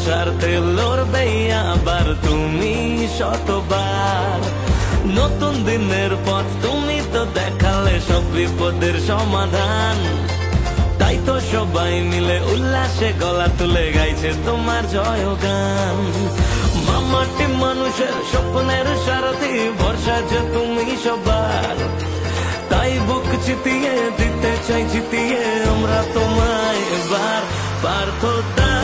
স্বার্থে লড়বে আবার তুমি শতবার। নতুন দিনের পথ তুমি তো দেখালে সব বিপদের সমাধান, তাই তো সবাই মিলে উল্লাসে গলা তুলে গাইছে তোমার জয়গান। মামাটি মানুষের স্বপ্নের সারথি, ভরসা যে তুমি সবার, তাই বুক চিতিয়ে দিতে চাই জিতিয়ে আমরা তোমায় এবার পার্থতা।